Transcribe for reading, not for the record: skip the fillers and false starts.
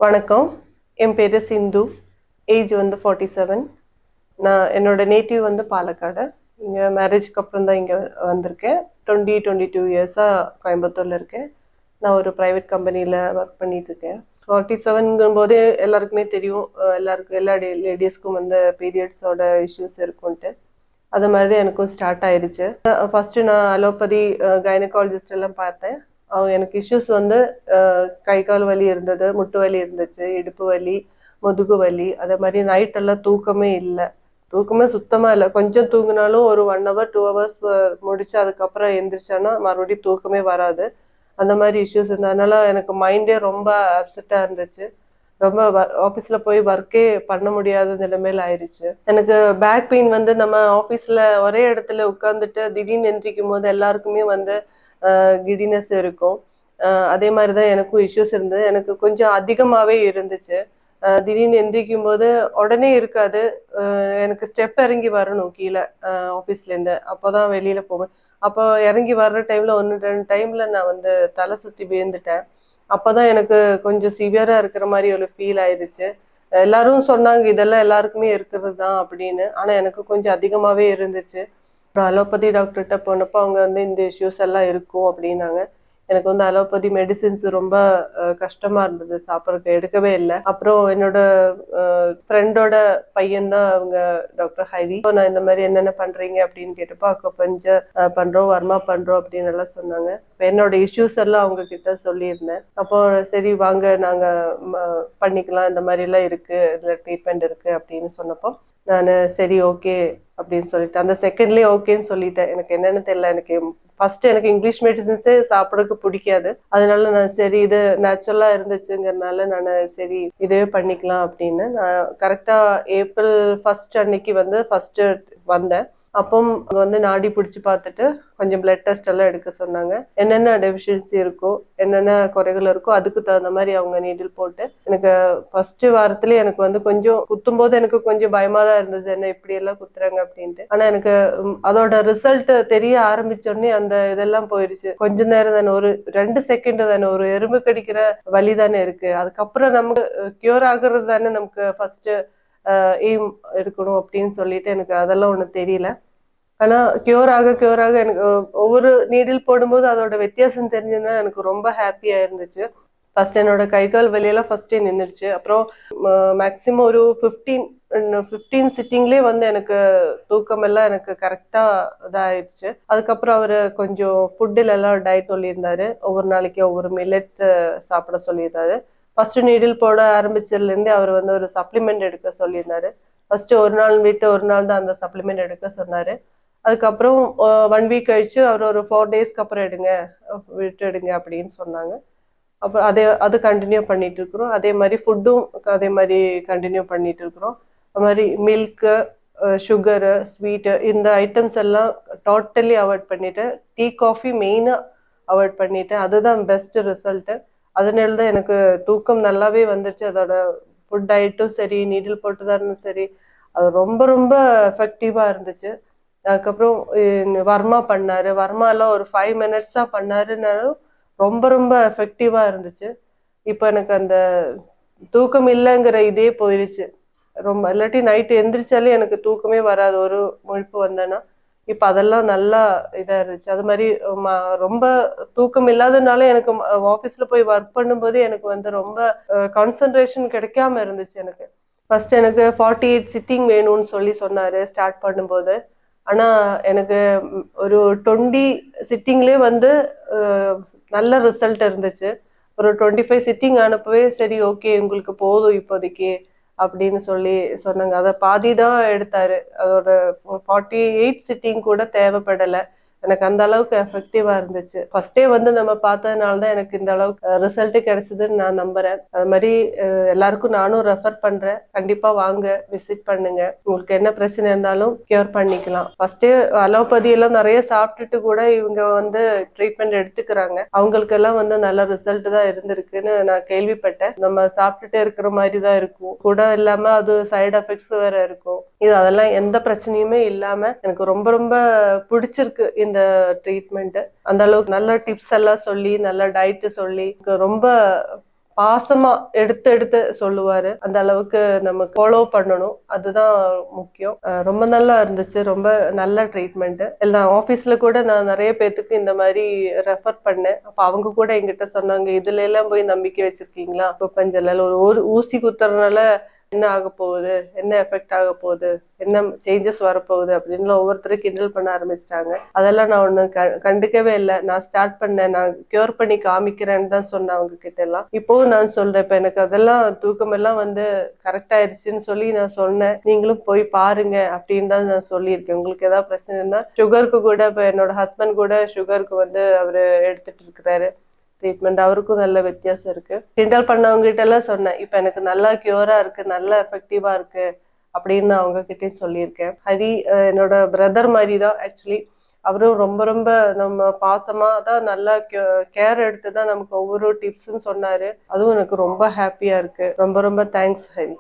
வணக்கம். என் பேரு சிந்து. ஏஜ் வந்து 47. நான் என்னோட நேட்டிவ் வந்து பாலக்காடு. இங்க மேரேஜ்க்கு அப்புறம் தான் இங்க வந்திருக்கேன். 22 இயர்ஸா கோயம்புத்தூர்ல இருக்கேன். நான் ஒரு பிரைவேட் கம்பெனில ஒர்க் பண்ணிட்டு இருக்கேன். 47ங்கும்போது எல்லாருக்குமே தெரியும். எல்லா லேடிஸ்க்கும் வந்து பீரியட்ஸோட இஷ்யூஸ் இருக்கும்ட்டு. அது மாதிரி தான் எனக்கும் ஸ்டார்ட் ஆயிருச்சு. ஃபர்ஸ்ட் நான் அலோபதி கைனகாலஜிஸ்ட் எல்லாம் பார்த்தேன். அவங்க எனக்கு இஷ்யூஸ் வந்து கை கால் வலி இருந்தது, முட்டு வலி இருந்துச்சு, இடுப்பு வலி, முதுகு வலி, அதே மாதிரி நைட் எல்லாம் தூக்கமே இல்லை. தூக்கமே சுத்தமா இல்லை. கொஞ்சம் தூங்கினாலும் ஒரு 1 hour 2 hours முடிச்சு அதுக்கப்புறம் எந்திரிச்சானா மறுபடியும் தூக்கமே வராது. அந்த மாதிரி இஷ்யூஸ் இருந்ததுனால எனக்கு மைண்டே ரொம்ப அப்செட்டா இருந்துச்சு. ரொம்ப ஆஃபீஸ்ல போய் ஒர்க்கே பண்ண முடியாத நிலைமையில ஆயிடுச்சு. எனக்கு பேக் பெயின் வந்து நம்ம ஆஃபீஸ்ல ஒரே இடத்துல உட்காந்துட்டு திடீர்னு எந்திரிக்கும் போது எல்லாருக்குமே வந்து கிடினஸ் இருக்கும். அதே மாதிரி தான் எனக்கும் இஷ்யூஸ் இருந்தது. எனக்கு கொஞ்சம் அதிகமாகவே இருந்துச்சு. திடீர்னு எந்திரிக்கும் போது உடனே இருக்காது. எனக்கு ஸ்டெப் இறங்கி வரணும் கீழே ஆஃபீஸ்லேருந்து. அப்போ தான் வெளியில் போவேன். அப்போ இறங்கி வர்ற டைமில் 1-2 டைமில் நான் வந்து தலை சுற்றி விழுந்துட்டேன். அப்போ தான் எனக்கு கொஞ்சம் சிவியராக இருக்கிற மாதிரி ஒரு ஃபீல் ஆயிடுச்சு. எல்லாரும் சொன்னாங்க இதெல்லாம் எல்லாருக்குமே இருக்கிறது தான் அப்படின்னு. ஆனால் எனக்கு கொஞ்சம் அதிகமாகவே இருந்துச்சு. அப்புறம் அலோபதி டாக்டர்கிட்ட போனப்போ அவங்க வந்து இந்த இஷ்யூஸ் எல்லாம் இருக்கும் அப்படின்னாங்க. எனக்கு வந்து அலோபதி மெடிசின்ஸ் ரொம்ப கஷ்டமா இருந்தது, சாப்பிட்றதுக்கு எடுக்கவே இல்லை. அப்புறம் என்னோட ஃப்ரெண்டோட பையன் தான் அவங்க டாக்டர் ஹரி. நான் இந்த மாதிரி என்னென்ன பண்றீங்க அப்படின்னு கேட்டப்போ அக்குபஞ்சர் பண்றோம், வர்மா பண்றோம் அப்படின்னு எல்லாம் சொன்னாங்க. என்னோட இஷ்யூஸ் எல்லாம் அவங்க கிட்ட சொல்லியிருந்தேன். அப்போ சரி வாங்க நாங்க பண்ணிக்கலாம், இந்த மாதிரி எல்லாம் இருக்கு, இதுல ட்ரீட்மெண்ட் இருக்கு அப்படின்னு சொன்னப்போ நான் சரி ஓகே அப்படின்னு சொல்லிட்டு அந்த செகண்ட்லயே ஓகேன்னு சொல்லிட்டேன். எனக்கு என்னன்னு தெரியல. எனக்கு ஃபர்ஸ்ட் எனக்கு இங்கிலீஷ் மெடிசன்ஸே சாப்பிடறதுக்கு பிடிக்காது. அதனால நான் சரி இது நேச்சுரலா இருந்துச்சுங்கிறதுனால நான் சரி இதே பண்ணிக்கலாம் அப்படின்னு நான் கரெக்டா ஏப்ரல் 1 அன்னைக்கு வந்து ஃபர்ஸ்ட் வந்தேன். அப்போ அங்க வந்து நாடி பிடிச்சி பார்த்துட்டு கொஞ்சம் பிளட் டெஸ்ட் எல்லாம் எடுக்க சொன்னாங்க. என்னென்ன டெஃபிஷியன்சி இருக்கோ, என்னென்ன குறைகள் இருக்கோ அதுக்கு தகுந்த மாதிரி அவங்க நீடில் போட்டு எனக்கு ஃபர்ஸ்ட் வாரத்துல எனக்கு வந்து கொஞ்சம் குத்தும் போது எனக்கு கொஞ்சம் பயமா தான் இருந்தது, என்ன இப்படி எல்லாம் குத்துறாங்க அப்படின்ட்டு. ஆனா எனக்கு அதோட ரிசல்ட் தெரிய ஆரம்பிச்சோடனே அந்த இதெல்லாம் போயிருச்சு. கொஞ்ச நேரம் தானே, ஒரு 2 செகண்ட் தானே, ஒரு எறும்பு கடிக்கிற வலி தானே இருக்கு. அதுக்கப்புறம் நமக்கு கியூர் ஆகுறது தானே நமக்கு ஃபர்ஸ்ட் எய்ம் இருக்கணும் அப்படின்னு சொல்லிட்டு எனக்கு அதெல்லாம் ஒண்ணு தெரியல. ஆனா கியூர் ஆக எனக்கு ஒவ்வொரு நீடில் போடும்போது அதோட வித்தியாசம் தெரிஞ்சதுன்னா எனக்கு ரொம்ப ஹாப்பியா இருந்துச்சு. ஃபர்ஸ்ட் என்னோட கை கால் வலியெல்லாம் ஃபர்ஸ்டே நின்றுச்சு. அப்புறம் மேக்சிமம் ஒரு 15 சிட்டிங்லேயே வந்து எனக்கு தூக்கம் எல்லாம் எனக்கு கரெக்டா இதாயிடுச்சு. அதுக்கப்புறம் அவரு கொஞ்சம் ஃபுட்டில் எல்லாம் டயட் சொல்லியிருந்தாரு. ஒவ்வொரு நாளைக்கு ஒவ்வொரு மில்லட் சாப்பிட சொல்லியிருந்தாரு. ஃபர்ஸ்ட் நீடில் போட ஆரம்பிச்சதுலேருந்தே அவர் வந்து ஒரு சப்ளிமெண்ட் எடுக்க சொல்லியிருந்தாரு. ஃபர்ஸ்ட் ஒரு நாள் விட்டு ஒரு நாள் தான் அந்த சப்ளிமெண்ட் எடுக்க சொன்னாரு. அதுக்கப்புறம் 1 வீக் கழிச்சு அவர் ஒரு 4 டேஸ்க்கு அப்புறம் விட்டு எடுங்க அப்படின்னு சொன்னாங்க. அப்போ அது கண்டினியூ பண்ணிட்டு இருக்கிறோம். அதே மாதிரி ஃபுட்டும் அதே மாதிரி கண்டினியூ பண்ணிட்டு இருக்கிறோம். அது மாதிரி மில்க்கு, சுகரு, ஸ்வீட்டு இந்த ஐட்டம்ஸ் எல்லாம் டோட்டலி அவாய்ட் பண்ணிட்டு, டீ காஃபி மெயினாக அவாய்ட் பண்ணிட்டு, அதுதான் பெஸ்ட் ரிசல்ட்டு. அதனால தான் எனக்கு தூக்கம் நல்லாவே வந்துச்சு. அதோட ஃபுட் டயட்டும் சரி, நீடில் போட்டுதான் சரி, அது ரொம்ப ரொம்ப எஃபெக்டிவாக இருந்துச்சு. அதுக்கப்புறம் வர்மா பண்ணாரு. வர்மாலாம் ஒரு 5 மினிட்ஸா பண்ணாருன்னாலும் ரொம்ப ரொம்ப எஃபெக்டிவா இருந்துச்சு. இப்போ எனக்கு அந்த தூக்கம் இல்லைங்கிற இதே போயிருச்சு. ரொம்ப இல்லாட்டி நைட்டு எந்திரிச்சாலே எனக்கு தூக்கமே வராது ஒரு முழிப்பு வந்தேன்னா. இப்போ அதெல்லாம் நல்லா இதா இருந்துச்சு. அது மாதிரி ரொம்ப தூக்கம் இல்லாதனால எனக்கு ஆஃபீஸ்ல போய் ஒர்க் பண்ணும்போது எனக்கு வந்து ரொம்ப கான்சன்ட்ரேஷன் கிடைக்காம இருந்துச்சு எனக்கு. ஃபர்ஸ்ட் எனக்கு 48 சிட்டிங் வேணும்னு சொன்னாரு ஸ்டார்ட் பண்ணும்போது. ஆனா எனக்கு ஒரு 20 சிட்டிங்லேயே வந்து நல்ல ரிசல்ட் இருந்துச்சு. ஒரு 25 சிட்டிங் ஆனப்பவே சரி ஓகே உங்களுக்கு போதும் இப்போதைக்கு அப்படின்னு சொன்னாங்க. அதை பாதி தான் எடுத்தாரு. அதோட 48 சிட்டிங் கூட தேவைப்படலை. எனக்கு அந்த அளவுக்கு எஃபெக்டிவா இருந்துச்சு. ஃபர்ஸ்டே வந்து நம்ம பார்த்ததுனால தான் எனக்கு இந்த அளவுக்கு ரிசல்ட் கிடைச்சதுன்னு நான் நம்புறேன். அது மாதிரி எல்லாருக்கும் நானும் ரெஃபர் பண்றேன். கண்டிப்பா வாங்க, விசிட் பண்ணுங்க. உங்களுக்கு என்ன பிரச்சனை இருந்தாலும் கியூர் பண்ணிக்கலாம். ஃபர்ஸ்டே அலோபதி எல்லாம் நிறைய சாப்பிட்டுட்டு கூட இவங்க வந்து ட்ரீட்மெண்ட் எடுத்துக்கிறாங்க. அவங்களுக்கு எல்லாம் வந்து நல்ல ரிசல்ட் தான் இருந்திருக்குன்னு நான் கேள்விப்பட்டேன். நம்ம சாப்பிட்டுட்டே இருக்கிற மாதிரி தான் இருக்கும் கூட இல்லாம அது சைடு எஃபெக்ட்ஸ் வேற இருக்கும். அதெல்லாம் எந்த பிரச்சனையுமே இல்லாம எனக்கு ரொம்ப ரொம்ப பிடிச்சிருக்கு இந்த ட்ரீட்மெண்ட். அந்த அளவுக்கு நல்ல டிப்ஸ் எல்லாம் சொல்லி நல்ல டயட் சொல்லி ரொம்ப பாசமா எடுத்து எடுத்து சொல்லுவாரு. அந்த அளவுக்கு நமக்கு ஃபாலோ பண்ணணும், அதுதான் முக்கியம். ரொம்ப நல்லா இருந்துச்சு, ரொம்ப நல்ல ட்ரீட்மெண்ட். எல்லாம் ஆபீஸ்ல கூட நான் நிறைய பேத்துக்கு இந்த மாதிரி ரெஃபர் பண்ணேன். அப்ப அவங்க கூட என்கிட்ட சொன்னாங்க, இதுல எல்லாம் போய் நம்பிக்கை வச்சிருக்கீங்களா, குப்பஞ்சல்ல ஒரு ஊசி குத்துறதுனால என்ன ஆக போகுது, என்ன எஃபெக்ட் ஆக போகுது, என்ன சேஞ்சஸ் வரப்போகுது அப்படின்னு ஒவ்வொருத்தரும் கிண்டல் பண்ண ஆரம்பிச்சிட்டாங்க. அதெல்லாம் நான் ஒண்ணு கண்டுக்கவே இல்லை. நான் ஸ்டார்ட் பண்ணேன், நான் கியூர் பண்ணி காமிக்கிறேன்னு தான் சொன்னேன் அவங்க கிட்ட எல்லாம். இப்பவும் நான் சொல்றேன், இப்ப எனக்கு அதெல்லாம் தூக்கம் எல்லாம் வந்து கரெக்ட் ஆயிடுச்சுன்னு சொல்லி நான் சொன்னேன். நீங்களும் போய் பாருங்க அப்படின்னு தான் நான் சொல்லியிருக்கேன். உங்களுக்கு ஏதாவது பிரச்சனைன்னா, சுகருக்கு கூட இப்ப என்னோட ஹஸ்பண்ட் கூட சுகருக்கு வந்து அவரு எடுத்துட்டு இருக்கிறாரு ட்ரீட்மெண்ட். அவருக்கும் நல்ல வித்தியாசம் இருக்கு. கிண்டல் பண்ணவங்க கிட்ட எல்லாம் சொன்னேன், இப்ப எனக்கு நல்லா கியூரா இருக்கு, நல்லா எஃபெக்டிவா இருக்கு அப்படின்னு நான் அவங்க கிட்டயும் சொல்லியிருக்கேன். ஹரி என்னோட பிரதர் மாதிரி தான் ஆக்சுவலி. அவரும் ரொம்ப ரொம்ப நம்ம பாசமா தான் நல்லா கேர் எடுத்து தான் நமக்கு ஒவ்வொரு டிப்ஸும் சொன்னாரு. அதுவும் எனக்கு ரொம்ப ஹாப்பியா இருக்கு. ரொம்ப ரொம்ப தேங்க்ஸ் ஹரி.